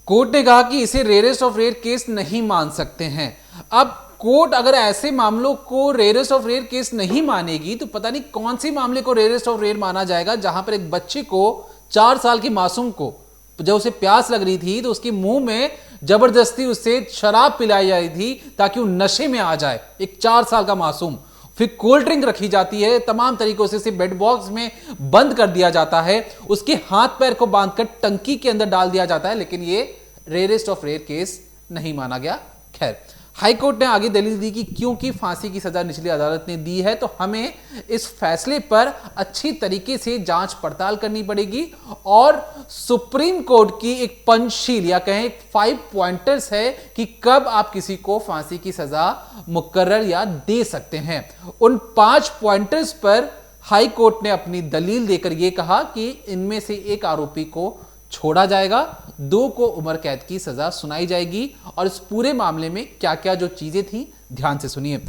कोर्ट ने कहा कि इसे रेयरेस्ट ऑफ रेयर केस नहीं मान सकते हैं। अब कोर्ट अगर ऐसे मामलों को रेयरेस्ट ऑफ रेयर केस नहीं मानेगी तो पता नहीं कौन से मामले को रेयरेस्ट ऑफ रेयर माना जाएगा, जहां पर एक बच्चे को, 4 साल की मासूम को, जब उसे प्यास लग रही थी तो उसके मुंह में जबरदस्ती उससे शराब पिलाई जा रही थी ताकि वो नशे में आ जाए, एक 4 साल का मासूम। फिर कोल्ड ड्रिंक रखी जाती है, तमाम तरीकों से उसे बेड बॉक्स में बंद कर दिया जाता है, उसके हाथ पैर को बांधकर टंकी के अंदर डाल दिया जाता है, लेकिन ये रेयरेस्ट ऑफ रेयर केस नहीं माना गया। खैर, हाईकोर्ट ने आगे दलील दी कि क्योंकि फांसी की सजा निचली अदालत ने दी है तो हमें इस फैसले पर अच्छी तरीके से जांच पड़ताल करनी पड़ेगी, और सुप्रीम कोर्ट की एक पंचशील या कहें 5 पॉइंटर्स है कि कब आप किसी को फांसी की सजा मुकर्रर या दे सकते हैं। उन 5 पॉइंटर्स पर हाई कोर्ट ने अपनी दलील देकर यह कहा कि इनमें से एक आरोपी को छोड़ा जाएगा, 2 को उम्र कैद की सजा सुनाई जाएगी। और इस पूरे मामले में क्या क्या जो चीजें थी, ध्यान से सुनिए।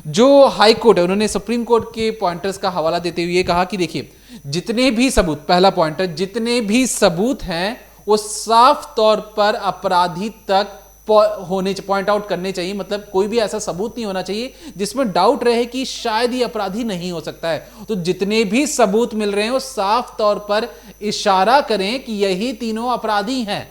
जो हाई कोर्ट है उन्होंने सुप्रीम कोर्ट के पॉइंटर्स का हवाला देते हुए कहा कि देखिए, जितने भी सबूत, पहला पॉइंटर, जितने भी सबूत हैं वो साफ तौर पर अपराधी तक पॉइंट आउट करने चाहिए। मतलब कोई भी ऐसा सबूत नहीं होना चाहिए जिसमें डाउट रहे कि शायद ये अपराधी नहीं हो सकता है। तो जितने भी सबूत मिल रहे हैं वो साफ तौर पर इशारा करें कि यही तीनों अपराधी हैं।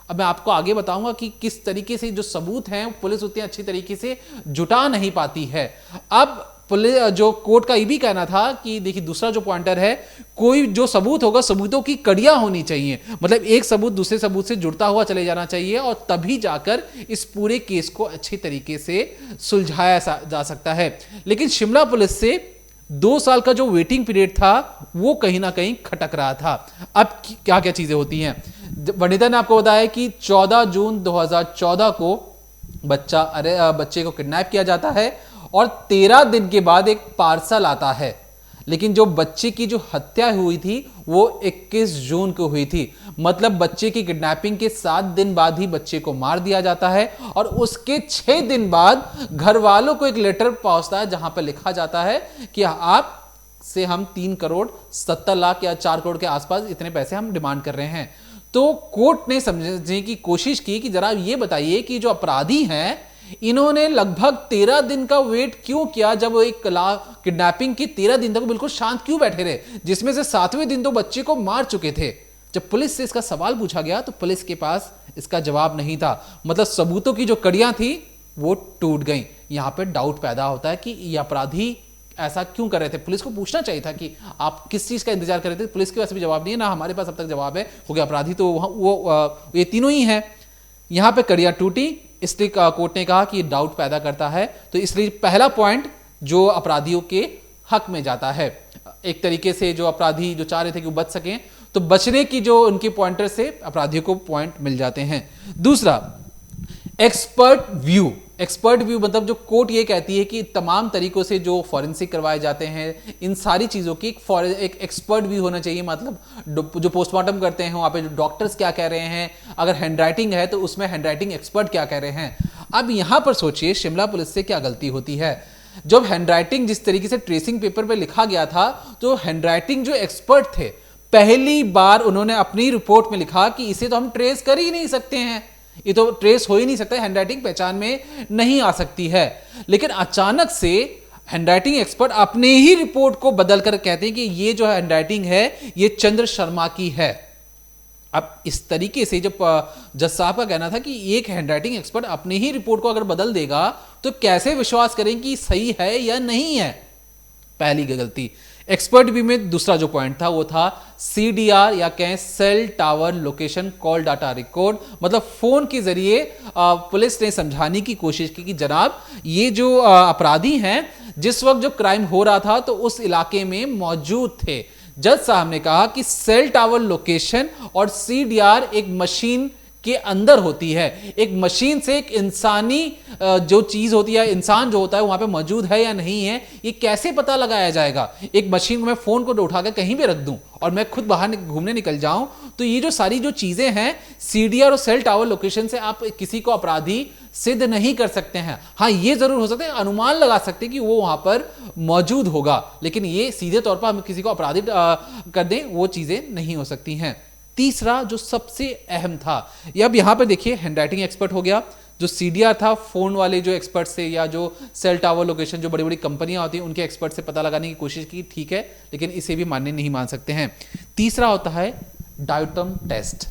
अब मैं आपको आगे बताऊंगा कि किस तरीके से जो सबूत हैं पुलिस उतनी अच्छी तरीके से जुटा नहीं पाती है। अब पुलिस जो कोर्ट का ये भी कहना था कि देखिए दूसरा जो पॉइंटर है, कोई जो सबूत होगा सबूतों की कड़ियां होनी चाहिए, मतलब एक सबूत दूसरे सबूत से जुड़ता हुआ चले जाना चाहिए और तभी जाकर इस पूरे केस को अच्छी तरीके से सुलझाया जा सकता है। लेकिन शिमला पुलिस से 2 साल का जो वेटिंग पीरियड था वो कहीं ना कहीं खटक रहा था। अब क्या क्या चीजें होती हैं, वनिता ने आपको बताया कि 14 जून 2014 को बच्चे को किडनैप किया जाता है और 13 दिन के बाद एक पार्सल आता है। लेकिन जो बच्चे की जो हत्या हुई थी वो 21 जून को हुई थी, मतलब बच्चे की किडनैपिंग के 7 दिन बाद ही बच्चे को मार दिया जाता है और उसके 6 दिन बाद घर वालों को एक लेटर पहुंचता है जहां पर लिखा जाता है कि आप से हम 3 करोड़ 70 लाख या 4 करोड़ के आसपास इतने पैसे हम डिमांड कर रहे हैं। तो कोर्ट ने समझने की कोशिश की कि जरा ये बताइए कि जो अपराधी हैं इन्होंने लगभग 13 दिन का वेट क्यों किया, जब एक किडनैपिंग की 13 दिन तक बिल्कुल शांत क्यों बैठे रहे, जिसमें से 7वें दिन तो बच्चे को मार चुके थे। जब पुलिस से इसका सवाल पूछा गया तो पुलिस के पास इसका जवाब नहीं था, मतलब सबूतों की जो कड़ियां थी वो टूट गई। यहां पे डाउट पैदा होता है कि ये अपराधी ऐसा क्यों कर रहे थे। पुलिस को पूछना चाहिए था कि आप किस चीज का इंतजार कर रहे थे, पुलिस के पास भी जवाब नहीं है, ना हमारे पास अब तक जवाब है, क्योंकि अपराधी तो वो ये तीनों ही हैं। यहां पे कड़ियां टूटी, इसलिए कोर्ट ने कहा कि डाउट पैदा करता है, तो इसलिए पहला पॉइंट जो अपराधियों के हक में जाता है। एक तरीके से जो अपराधी जो चाह रहे थे कि वो बच सकें, तो बचने की जो उनके पॉइंटर से अपराधियों को पॉइंट मिल जाते हैं। दूसरा, एक्सपर्ट व्यू मतलब जो कोर्ट ये कहती है कि तमाम तरीकों से जो फॉरेंसिक करवाए जाते हैं इन सारी चीजों की एक एक्सपर्ट व्यू होना चाहिए, मतलब जो पोस्टमार्टम करते हैं वहां पे जो डॉक्टर्स क्या कह रहे हैं, अगर हैंडराइटिंग है तो उसमें हैंडराइटिंग एक्सपर्ट क्या कह रहे हैं। अब यहां पर सोचिए शिमला पुलिस से क्या गलती होती है। जब हैंडराइटिंग जिस तरीके से ट्रेसिंग पेपर पे लिखा गया था, तो हैंडराइटिंग जो एक्सपर्ट थे पहली बार उन्होंने अपनी रिपोर्ट में लिखा कि इसे तो हम ट्रेस कर ही नहीं सकते हैं, ये तो ट्रेस हो ही नहीं सकता, हैंडराइटिंग पहचान में नहीं आ सकती है। लेकिन अचानक से हैंडराइटिंग एक्सपर्ट अपने ही रिपोर्ट को बदलकर कहते हैं कि ये जो हैंडराइटिंग है ये चंद्र शर्मा की है। अब इस तरीके से जब जज साहब का कहना था कि एक हैंडराइटिंग एक्सपर्ट अपनी ही रिपोर्ट को अगर बदल देगा तो कैसे विश्वास करें कि सही है या नहीं है, पहली गलती। एक्सपर्ट व्यू में दूसरा जो पॉइंट था वो था CDR या कहें cell tower location call data record, मतलब फोन के जरिए पुलिस ने समझाने की कोशिश की कि जनाब ये जो अपराधी हैं जिस वक्त जो क्राइम हो रहा था तो उस इलाके में मौजूद थे। जज साहब ने कहा कि सेल टावर लोकेशन और CDR एक मशीन के अंदर होती है, एक मशीन से एक इंसानी जो चीज होती है, इंसान जो होता है वहां पे मौजूद है या नहीं है, ये कैसे पता लगाया जाएगा। एक मशीन को मैं फोन को उठाकर कहीं भी रख दूं और मैं खुद बाहर घूमने निकल जाऊं, तो ये जो सारी जो चीजें हैं CDR और सेल टावर लोकेशन से आप किसी को अपराधी सिद्ध नहीं कर सकते हैं। हाँ, ये जरूर हो सकता है, अनुमान लगा सकते हैं कि वो वहां पर मौजूद होगा, लेकिन ये सीधे तौर पर हम किसी को अपराधी कर दें वो चीजें नहीं हो सकती हैं। तीसरा जो सबसे अहम था, अब यहां पर देखिए हैंडराइटिंग एक्सपर्ट हो गया, जो CDR था फोन वाले जो एक्सपर्ट से या जो सेल टावर लोकेशन जो बड़ी बड़ी कंपनियां होती हैं उनके एक्सपर्ट से पता लगाने की कोशिश की, ठीक है, लेकिन इसे भी मानने नहीं मान सकते हैं। तीसरा होता है डायटम टेस्ट।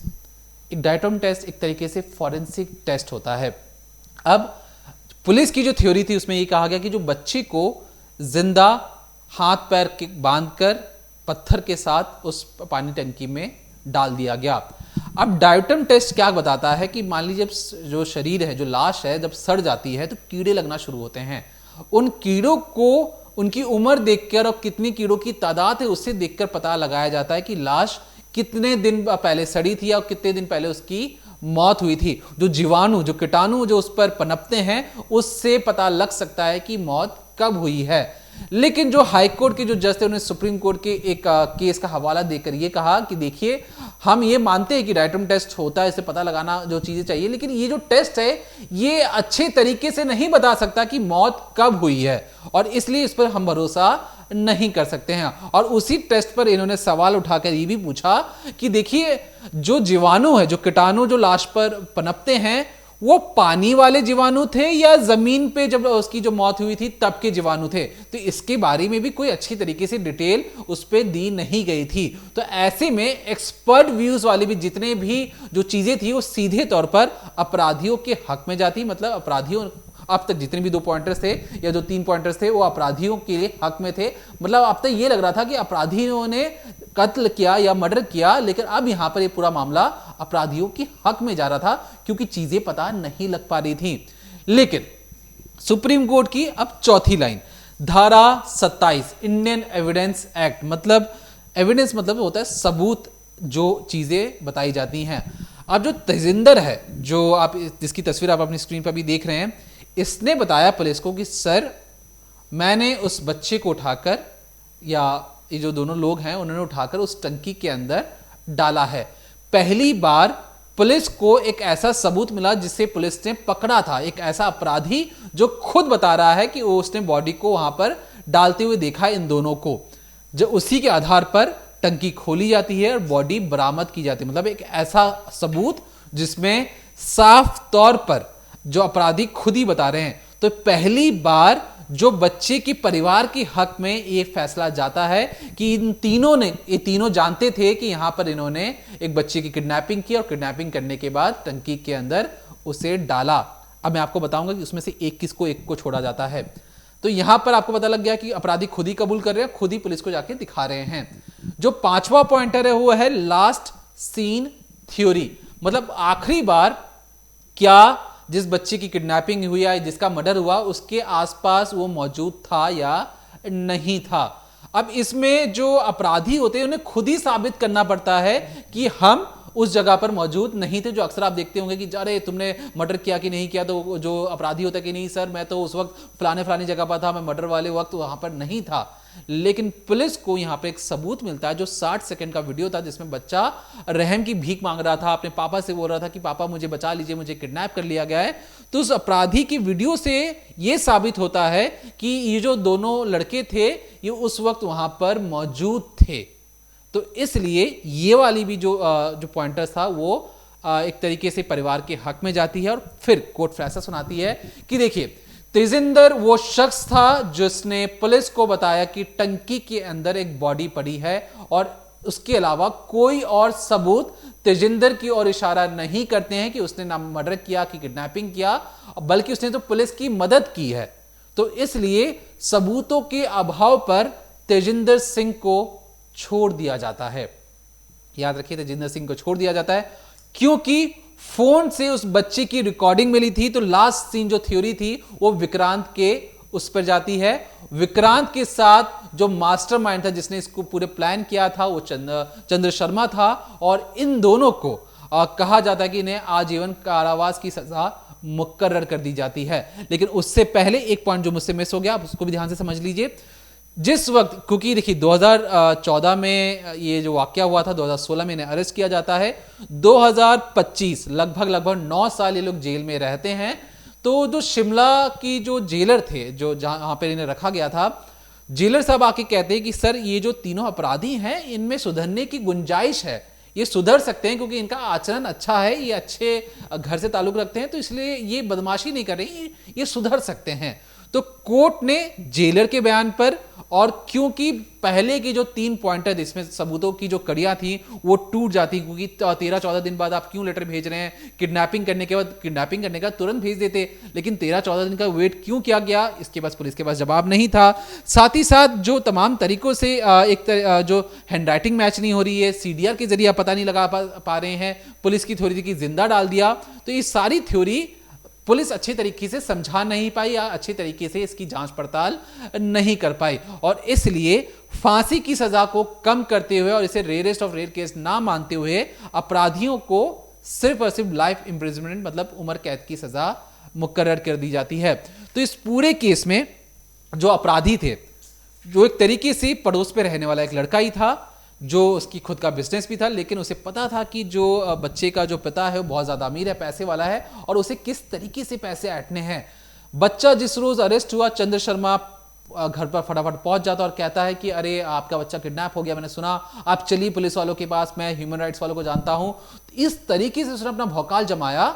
एक डायटम टेस्ट एक तरीके से फॉरेंसिक टेस्ट होता है। अब पुलिस की जो थ्योरी थी उसमें ये कहा गया कि जो बच्चे को जिंदा हाथ पैर के बांधकर पत्थर के साथ उस पानी टंकी में डाल दिया गया। अब डायटम टेस्ट क्या बताता है कि मान लीजिए जब जो शरीर है, जो लाश है, जब सड़ जाती है तो कीड़े लगना शुरू होते हैं। उन कीड़ों को उनकी उम्र देखकर और कितनी कीड़ों की तादाद है उससे देखकर पता लगाया जाता है कि लाश कितने दिन पहले सड़ी थी और कितने दिन पहले उसकी मौत हुई थी। जो जीवाणु, जो कीटाणु जो उस पर पनपते हैं उससे पता लग सकता है कि मौत कब हुई है। लेकिन जो हाई कोर्ट के जो जज थे उन्होंने सुप्रीम कोर्ट के एक केस का हवाला देकर ये कहा कि देखिए हम ये मानते हैं कि डायटम टेस्ट होता है, इसे पता लगाना जो चीजें चाहिए, लेकिन ये जो टेस्ट है ये अच्छे तरीके से नहीं बता सकता कि मौत कब हुई है और इसलिए इस पर हम भरोसा नहीं कर सकते हैं। और उसी टेस्ट पर इन्होंने सवाल उठाकर ये भी पूछा कि देखिए जो जीवाणु है, जो कीटाणु जो लाश पर पनपते हैं वो पानी वाले जीवाणु थे या जमीन पे जब उसकी जो मौत हुई थी तब के जीवाणु थे, तो इसके बारे में भी कोई अच्छी तरीके से डिटेल उस पर दी नहीं गई थी। तो ऐसे में एक्सपर्ट व्यूज वाली भी जितने भी जो चीजें थी वो सीधे तौर पर अपराधियों के हक में जाती, मतलब अपराधियों अब तक जितने भी 2 पॉइंटर्स थे या जो 3 पॉइंटर्स थे वो अपराधियों के लिए हक में थे। मतलब अब तक ये लग रहा था कि अपराधियों ने कत्ल किया या मर्डर किया, लेकिन अब यहां पर ये पूरा मामला अपराधियों के हक में जा रहा था क्योंकि चीजें पता नहीं लग पा रही थी। लेकिन सुप्रीम कोर्ट की अब चौथी लाइन, धारा 27 इंडियन एविडेंस एक्ट, मतलब एविडेंस मतलब होता है सबूत, जो चीजें बताई जाती हैं। अब जो तेजिंदर है, जो आप जिसकी तस्वीर आप अपनी स्क्रीन पर भी देख रहे हैं, इसने बताया पुलिस को कि सर मैंने उस बच्चे को उठाकर, या ये जो दोनों लोग हैं उन्होंने उठाकर उस टंकी के अंदर डाला है। पहली बार पुलिस को एक ऐसा सबूत मिला जिससे पुलिस ने पकड़ा था, एक ऐसा अपराधी जो खुद बता रहा है कि वो उसने बॉडी को वहां पर डालते हुए देखा इन दोनों को। जो उसी के आधार पर टंकी खोली जाती है और बॉडी बरामद की जाती है। मतलब एक ऐसा सबूत जिसमें साफ तौर पर जो अपराधी खुद ही बता रहे हैं। तो पहली बार जो बच्चे के परिवार के हक में ये फैसला जाता है कि इन तीनों ने, ये तीनों जानते थे कि यहां पर इन्होंने एक बच्चे की किडनैपिंग की और किडनैपिंग करने के बाद टंकी के अंदर उसे डाला। अब मैं आपको बताऊंगा कि उसमें से एक को छोड़ा जाता है। तो यहां पर आपको पता लग गया कि अपराधी खुद ही कबूल कर रहे हैं, खुद ही पुलिस को जाके दिखा रहे हैं। जो 5वां पॉइंटर है वो है लास्ट सीन थ्योरी, मतलब आखिरी बार क्या जिस बच्चे की किडनैपिंग हुई या जिसका मर्डर हुआ उसके आसपास वो मौजूद था या नहीं था। अब इसमें जो अपराधी होते हैं उन्हें खुद ही साबित करना पड़ता है कि हम उस जगह पर मौजूद नहीं थे। जो अक्सर आप देखते होंगे कि अरे तुमने मर्डर किया कि नहीं किया, तो जो अपराधी होता है कि नहीं सर मैं तो उस वक्त फलाने जगह पर था, मैं मर्डर वाले वक्त वहां पर नहीं था। लेकिन पुलिस को यहां पर एक सबूत मिलता है जो 60 सेकंड का वीडियो था जिसमें बच्चा रहम की भीख मांग रहा था, अपने पापा से बोल रहा था कि पापा मुझे बचा लीजिए, मुझे किडनैप कर लिया गया है। तो उस अपराधी की वीडियो से यह साबित होता है कि ये जो दोनों लड़के थे ये उस वक्त वहां पर मौजूद थे। तो इसलिए ये वाली भी जो पॉइंटर था वो एक तरीके से परिवार के हक में जाती है। और फिर कोर्ट फैसला सुनाती है कि देखिए तेजिंदर वो शख्स था जिसने पुलिस को बताया कि टंकी के अंदर एक बॉडी पड़ी है और उसके अलावा कोई और सबूत तेजिंदर की ओर इशारा नहीं करते हैं कि उसने ना मर्डर किया कि किडनैपिंग किया, बल्कि उसने तो पुलिस की मदद की है। तो इसलिए सबूतों के अभाव पर तेजिंदर सिंह को छोड़ दिया जाता है। याद रखिए तेजिंदर सिंह को छोड़ दिया जाता है क्योंकि फोन से उस बच्चे की रिकॉर्डिंग मिली थी। तो लास्ट सीन जो थ्योरी थी वो विक्रांत के उस पर जाती है। विक्रांत के साथ जो मास्टरमाइंड था जिसने इसको पूरे प्लान किया था वो चंद्र शर्मा था और इन दोनों को कहा जाता है कि इन्हें आजीवन कारावास की सजा मुकर्रर कर दी जाती है। लेकिन उससे पहले एक पॉइंट जो मुझसे मिस हो गया आप उसको भी ध्यान से समझ लीजिए। जिस वक्त, क्योंकि देखिए 2014 में ये जो वाकया हुआ था, 2016 में इन्हें अरेस्ट किया जाता है, 2025 लगभग 9 साल ये लोग जेल में रहते हैं। तो जो शिमला की जो जेलर थे, जो जहां पर इन्हें रखा गया था, जेलर साहब आके कहते हैं कि सर ये जो तीनों अपराधी हैं इनमें सुधरने की गुंजाइश है, ये सुधर सकते हैं क्योंकि इनका आचरण अच्छा है, ये अच्छे घर से ताल्लुक रखते हैं, तो इसलिए ये बदमाशी नहीं कर रही, ये सुधर सकते हैं। तो कोर्ट ने जेलर के बयान पर, और क्योंकि पहले की जो 3 पॉइंटर इसमें सबूतों की जो कड़ियां थी वो टूट जाती, क्योंकि 13-14 दिन बाद आप क्यों लेटर भेज रहे हैं, किडनैपिंग करने के बाद तुरंत भेज देते, लेकिन 13-14 दिन का वेट क्यों किया गया, इसके पास पुलिस के पास जवाब नहीं था। साथ ही साथ जो तमाम तरीकों से जो हैंडराइटिंग मैच नहीं हो रही है, CDR के जरिए पता नहीं लगा पा रहे हैं, पुलिस की थ्योरी की जिंदा डाल दिया। तो ये सारी थ्योरी पुलिस अच्छे तरीके से समझा नहीं पाई या अच्छे तरीके से इसकी जांच पड़ताल नहीं कर पाई, और इसलिए फांसी की सजा को कम करते हुए और इसे रेयरेस्ट ऑफ रेयर केस ना मानते हुए अपराधियों को सिर्फ और सिर्फ लाइफ इंप्रिजनमेंट मतलब उम्र कैद की सजा मुकर्रर कर दी जाती है। तो इस पूरे केस में जो अपराधी थे, जो एक तरीके से पड़ोस पे रहने वाला एक लड़का ही था, जो उसकी खुद का बिजनेस भी था, लेकिन उसे पता था कि जो बच्चे का जो पिता है वो बहुत ज्यादा अमीर है, पैसे वाला है, और उसे किस तरीके से पैसे ऐंठने हैं। बच्चा जिस रोज अरेस्ट हुआ, चंद्र शर्मा घर पर फटाफट पहुंच जाता और कहता है कि अरे आपका बच्चा किडनैप हो गया, मैंने सुना, आप चलिए पुलिस वालों के पास, मैं ह्यूमन राइट्स वालों को जानता हूं। इस तरीके से उसने अपना भौकाल जमाया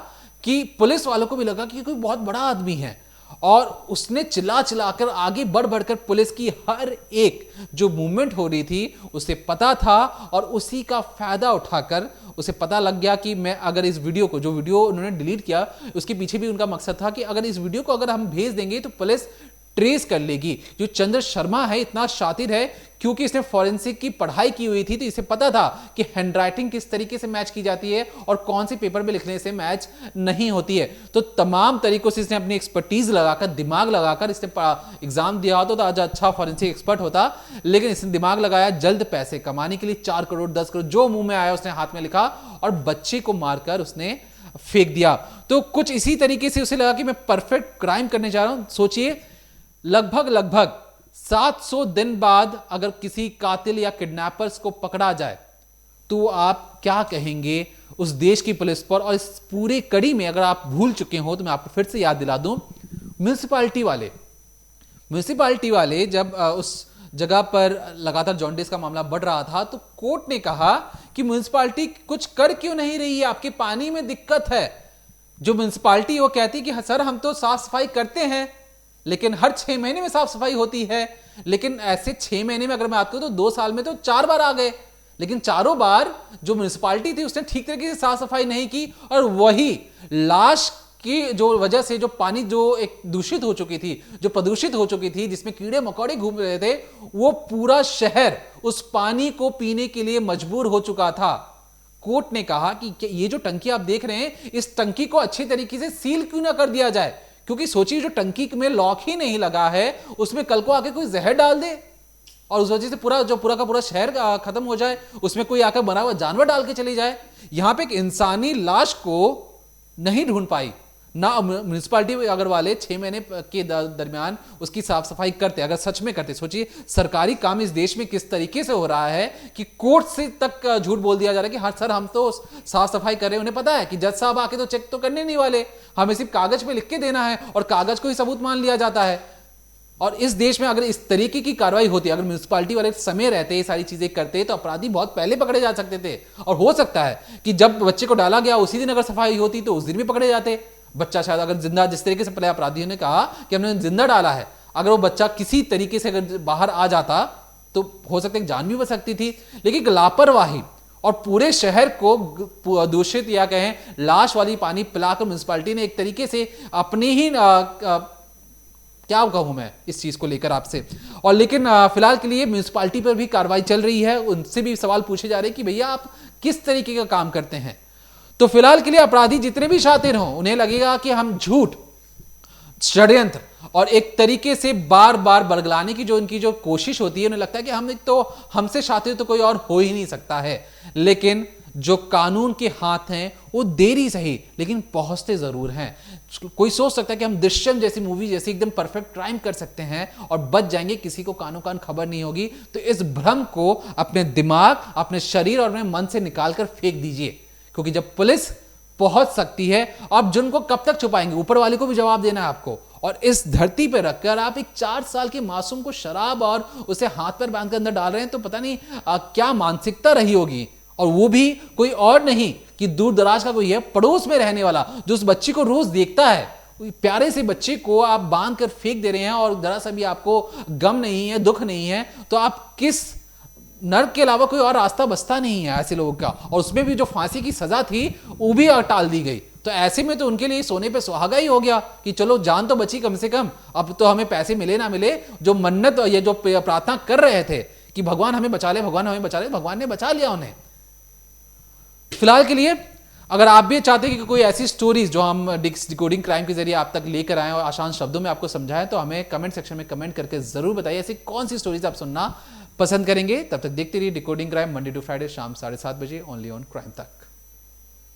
कि पुलिस वालों को भी लगा कि कोई बहुत बड़ा आदमी है और उसने चिल्ला चिल्लाकर आगे बढ़ बढ़कर पुलिस की हर एक जो मूवमेंट हो रही थी उसे पता था और उसी का फायदा उठाकर उसे पता लग गया कि मैं अगर इस वीडियो को, जो वीडियो उन्होंने डिलीट किया उसके पीछे भी उनका मकसद था कि अगर इस वीडियो को अगर हम भेज देंगे तो पुलिस ट्रेस कर लेगी। जो चंद्र शर्मा है इतना शातिर है क्योंकि इसने फॉरेंसिक की पढ़ाई की हुई थी, तो इसे पता था कि हैंडराइटिंग किस तरीके से मैच की जाती है और कौन से पेपर में लिखने से मैच नहीं होती है। तो तमाम तरीकों से इसने अपनी एक्सपर्टीज लगाकर, दिमाग लगाकर इसने एग्जाम दिया होता तो आज अच्छा फॉरेंसिक एक्सपर्ट होता, लेकिन इसने दिमाग लगाया जल्द पैसे कमाने के लिए। 4 करोड़ 10 करोड़ जो मुंह में आया उसने हाथ में लिखा और बच्चे को मारकर उसने फेंक दिया। तो कुछ इसी तरीके से उसे लगा कि मैं परफेक्ट क्राइम करने जा रहा हूं। सोचिए लगभग 700 दिन बाद अगर किसी कातिल या किडनैपर्स को पकड़ा जाए तो आप क्या कहेंगे उस देश की पुलिस पर। और इस पूरे कड़ी में अगर आप भूल चुके हो तो मैं आपको फिर से याद दिला दूं, म्युनिसिपैलिटी वाले जब उस जगह पर लगातार जॉन्डिस का मामला बढ़ रहा था तो कोर्ट ने कहा कि म्युनिसिपैलिटी कुछ कर क्यों नहीं रही है, आपके पानी में दिक्कत है। जो म्युनिसिपैलिटी वो कहती कि सर हम तो साफ सफाई करते हैं लेकिन हर 6 महीने में साफ सफाई होती है, लेकिन ऐसे 6 महीने में अगर मैं बात करूं तो 2 साल में तो 4 बार आ गए, लेकिन चारों बार जो म्युनिसिपैलिटी थी उसने ठीक तरीके से साफ सफाई नहीं की और वही लाश की जो वजह से जो पानी जो एक दूषित हो चुकी थी, जो प्रदूषित हो चुकी थी, जिसमें कीड़े मकोड़े घूम रहे थे, वो पूरा शहर उस पानी को पीने के लिए मजबूर हो चुका था। कोर्ट ने कहा कि ये जो टंकी आप देख रहे हैं इस टंकी को अच्छे तरीके से सील क्यों ना कर दिया जाए, क्योंकि सोचिए जो टंकी में लॉक ही नहीं लगा है उसमें कल को आके कोई जहर डाल दे और उस वजह से पूरा का पूरा शहर खत्म हो जाए, उसमें कोई आकर बना हुआ जानवर डाल के चली जाए। यहां पे एक इंसानी लाश को नहीं ढूंढ पाई ना म्युनिसिपैलिटी अगर वाले 6 महीने के दरमियान उसकी साफ सफाई करते, अगर सच में करते। सोचिए सरकारी काम इस देश में किस तरीके से हो रहा है कि कोर्ट से तक झूठ बोल दिया जा रहा है कि हाँ सर हम तो साफ सफाई कर रहे हैं। उन्हें पता है कि जज साहब आके तो चेक तो करने नहीं वाले, हमें सिर्फ कागज पे लिख के देना है और कागज को ही सबूत मान लिया जाता है। और इस देश में अगर इस तरीके की कार्रवाई होती, अगर म्युनिसिपैलिटी वाले समय रहते ये सारी चीजें करते तो अपराधी बहुत पहले पकड़े जा सकते थे। और हो सकता है कि जब बच्चे को डाला गया उसी दिन अगर सफाई होती तो उस दिन भी पकड़े जाते। बच्चा शायद अगर जिंदा, जिस तरीके से पहले अपराधियों ने कहा कि हमने जिंदा डाला है, अगर वो बच्चा किसी तरीके से अगर बाहर आ जाता तो हो सकता है जान भी बच सकती थी। लेकिन लापरवाही और पूरे शहर को दूषित या कहें लाश वाली पानी पिलाकर म्युनिसिपैलिटी ने एक तरीके से अपनी ही क्या कहूं मैं इस चीज को लेकर आपसे। और लेकिन फिलहाल के लिए म्युनिसिपैलिटी पर भी कार्रवाई चल रही है, उनसे भी सवाल पूछे जा रहे हैं कि भैया आप किस तरीके का काम करते हैं। तो फिलहाल के लिए अपराधी जितने भी शातिर हों उन्हें लगेगा कि हम झूठ, षड्यंत्र और एक तरीके से बार बार बरगलाने की जो उनकी जो कोशिश होती है, उन्हें लगता है कि हमसे शातिर तो कोई और हो ही नहीं सकता है। लेकिन जो कानून के हाथ हैं वो देरी सही लेकिन पहुंचते जरूर हैं। कोई सोच सकता है कि हम दृश्यम जैसी मूवी जैसी एकदम परफेक्ट क्राइम कर सकते हैं और बच जाएंगे, किसी को कानों कान खबर नहीं होगी। तो इस भ्रम को अपने दिमाग, अपने शरीर और अपने मन से निकालकर फेंक दीजिए, क्योंकि जब पुलिस पहुंच सकती है आप जिनको कब तक छुपाएंगे, ऊपर वाले को भी जवाब देना है आपको। और इस धरती पर रखकर आप एक 4 साल के मासूम को शराब और उसे हाथ पर बांध कर अंदर डाल रहे हैं, तो पता नहीं क्या मानसिकता रही होगी। और वो भी कोई और नहीं कि दूर दराज का कोई है, पड़ोस में रहने वाला जो उस बच्ची को रोज देखता है। प्यारे से बच्चे को आप बांध कर फेंक दे रहे हैं और जरा सा भी आपको गम नहीं है, दुख नहीं है, तो आप किस नर्क के अलावा कोई और रास्ता बचता नहीं है ऐसे लोगों का। और उसमें भी जो फांसी की सजा थी वो भी टाल दी गई। तो ऐसे में तो उनके लिए सोने पे सुहागा ही हो गया कि चलो जान तो बची कम से कम, अब तो हमें पैसे मिले ना मिले, जो मन्नत ये जो प्रार्थना कर रहे थे कि भगवान हमें बचा ले, भगवान हमें बचा ले, भगवान ने बचा लिया उन्हें। फिलहाल के लिए अगर आप भी चाहते हैं कि कोई ऐसी स्टोरीज जो हम डिकोडिंग क्राइम के जरिए आप तक लेकर आए और आसान शब्दों में आपको समझाएं, तो हमें कमेंट सेक्शन में कमेंट करके जरूर बताइए ऐसी कौन सी स्टोरीज आप सुनना पसंद करेंगे। तब तक देखते रहिए decoding crime, Monday to Friday शाम 7:30 बजे ओनली ऑन क्राइम तक।